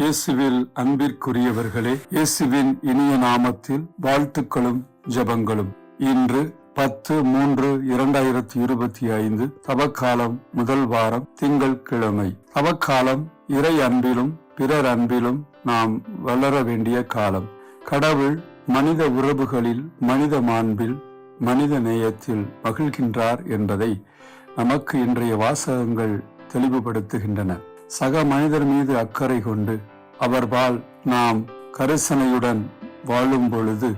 இயேசுவில் அன்பிற்குரியவர்களே, இயேசுவின் இனிய நாமத்தில் வாழ்த்துக்களும் ஜெபங்களும். இன்று 10/3/2025 தவக்காலம் முதல் வாரம் திங்கட்கிழமை. தவக்காலம் இறை அன்பிலும் பிறர் அன்பிலும் நாம் வளர வேண்டிய காலம். கடவுள் மனித உறவுகளில், மனித மாண்பில், மனித நேயத்தில் மகிழ்கின்றார் என்பதை நமக்கு இன்றைய வாசகங்கள் தெளிவுபடுத்துகின்றன. சக மனிதர் மீது அக்கறை கொண்டு அவர்பால் நாம் கரிசனையுடன் வாழும் பொழுது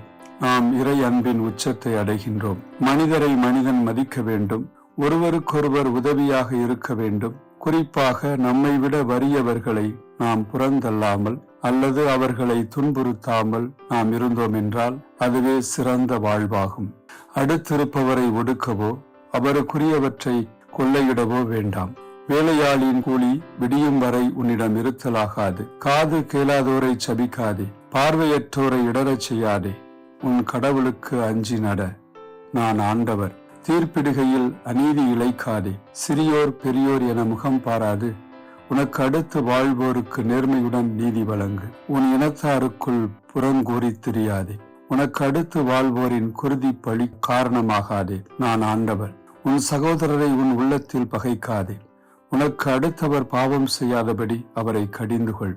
நாம் இறை அன்பின் உச்சத்தை அடைகின்றோம். மனிதரை மனிதன் மதிக்க வேண்டும், ஒருவருக்கொருவர் உதவியாக இருக்க வேண்டும். குறிப்பாக நம்மை விட வறியவர்களை நாம் புறந்தள்ளாமல் அல்லது அவர்களை துன்புறுத்தாமல் நாம் இருந்தோம் என்றால் அதுவே சிறந்த வாழ்வாகும். அடுத்திருப்பவரை ஒடுக்கவோ அவருக்குரியவற்றை கொள்ளையிடவோ வேண்டாம். வேலையாளின் கூலி விடியும் வரை உன்னிடம் இருத்தலாகாது. காது கேளாதோரை சபிக்காதே, பார்வையற்றோரை இடரச் செய்யாதே. உன் கடவுளுக்கு அஞ்சி நட, நான் ஆண்டவர். தீர்ப்பிடுகையில் அநீதி இழைக்காதே. சிறியோர் பெரியோர் என முகம் பாராது, உனக்கு அடுத்து வாழ்வோருக்கு நேர்மையுடன் நீதி வழங்கு. உன் இனத்தாருக்குள் புறங்கூறி திரியாதே. உனக்கு அடுத்து வாழ்வோரின் குருதி பழி காரணமாகாதே, நான் ஆண்டவர். உன் சகோதரரை உன் உள்ளத்தில் பகைக்காதே. உனக்கு அடுத்தவர் பாவம் செய்யாதபடி அவரை கடிந்து கொள்.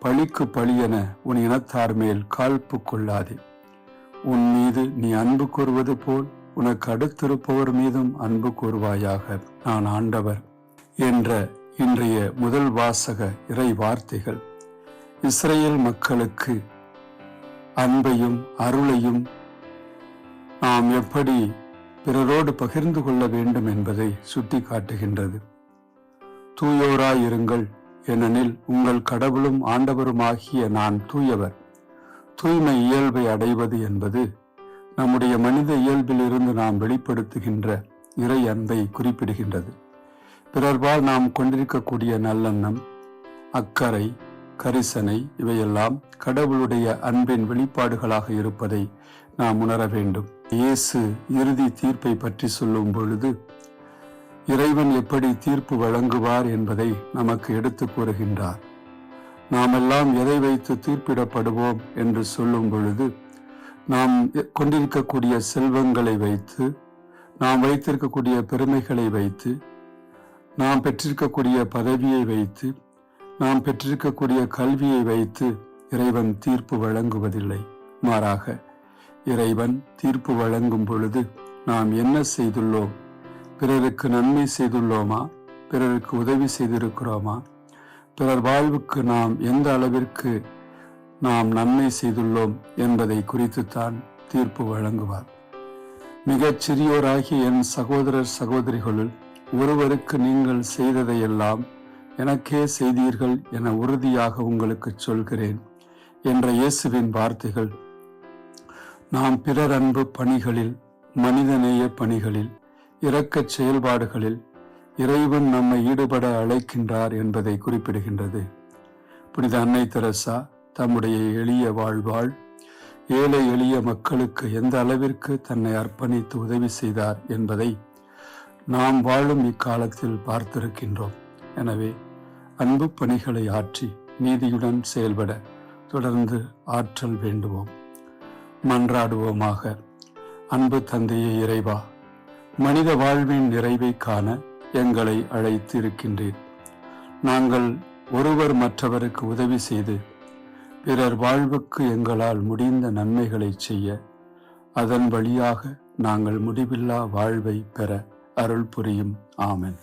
பழிக்கு பழியென உன் இனத்தார் மேல் காழ்ப்பு கொள்ளாதே. உன் மீது நீ அன்பு கூறுவது போல் உனக்கு அடுத்திருப்பவர் மீதும் அன்பு கூறுவாயாக, நான் ஆண்டவர் என்ற இன்றைய முதல் வாசக இறை வார்த்தைகள் இஸ்ரேல் மக்களுக்கு அன்பையும் அருளையும் நாம் எப்படி பிறரோடு பகிர்ந்து கொள்ள வேண்டும் என்பதை சுட்டி காட்டுகின்றது. தூயோராயிருங்கள், ஏனெனில் உங்கள் கடவுளும் ஆண்டவருமாகிய நான் தூயவர். தூய்மை இயல்பை அடைவது என்பது நம்முடைய மனித இயல்பிலிருந்து நாம் வெளிப்படுத்துகின்ற இறை அன்பை குறிப்பிடுகின்றது. பிறர்பால் நாம் கொண்டிருக்கக்கூடிய நல்லெண்ணம், அக்கறை, கரிசனை இவையெல்லாம் கடவுளுடைய அன்பின் வெளிப்பாடுகளாக இருப்பதை நாம் உணர வேண்டும். இயேசு இறுதி தீர்ப்பை பற்றி சொல்லும் பொழுது இறைவன் எப்படி தீர்ப்பு வழங்குவார் என்பதை நமக்கு எடுத்து கூறுகின்றார். நாம் எல்லாம் எதை வைத்து தீர்ப்பிடப்படுவோம் என்று சொல்லும் பொழுது நாம் கொண்டிருக்கக்கூடிய செல்வங்களை வைத்து, நாம் வைத்திருக்கக்கூடிய பெருமைகளை வைத்து, நாம் பெற்றிருக்கக்கூடிய பதவியை வைத்து, நாம் பெற்றிருக்கக்கூடிய கல்வியை வைத்து இறைவன் தீர்ப்பு வழங்குவதில்லை. மாறாக இறைவன் தீர்ப்பு வழங்கும் பொழுது நாம் என்ன செய்துள்ளோம், பிறருக்கு நன்மை செய்துள்ளோமா, பிறருக்கு உதவி செய்திருக்கிறோமா, பிறர் வாழ்வுக்கு நாம் எந்த அளவிற்கு நாம் நன்மை செய்துள்ளோம் என்பதை குறித்துத்தான் தீர்ப்பு வழங்குவார். மிகச் சிறியோராகிய என் சகோதரர் சகோதரிகளுள் ஒருவருக்கு நீங்கள் செய்ததையெல்லாம் எனக்கே செய்தீர்கள் என உறுதியாக உங்களுக்கு சொல்கிறேன் என்ற இயேசுவின் வார்த்தைகள் நாம் பிறர் அன்பு பணிகளில், மனிதநேய பணிகளில், இரக்கச் செயல்பாடுகளில் இறைவன் நம்மை ஈடுபட அழைக்கின்றார் என்பதை குறிப்பிடுகின்றது. புனித அன்னை தெரசா தம்முடைய எளிய வாழ்வாள் ஏழை எளிய மக்களுக்கு எந்த அளவிற்கு தன்னை அர்ப்பணித்து உதவி செய்தார் என்பதை நாம் வாழும் இக்காலத்தில் பார்த்திருக்கின்றோம். எனவே அன்பு பணிகளை ஆற்றி நீதியுடன் செயல்பட தொடர்ந்து ஆற்றல் வேண்டுவோம். மன்றாடுவோமாக. அன்பு தந்தையே இறைவா, மனித வாழ்வின் நிறைவை காண எங்களை அழைத்து இருக்கின்றீர். நாங்கள் ஒருவர் மற்றவருக்கு உதவி செய்து பிறர் வாழ்வுக்கு எங்களால் முடிந்த நன்மைகளை செய்ய, அதன் வழியாக நாங்கள் முடிவில்லா வாழ்வை பெற அருள் புரியும். ஆமென்.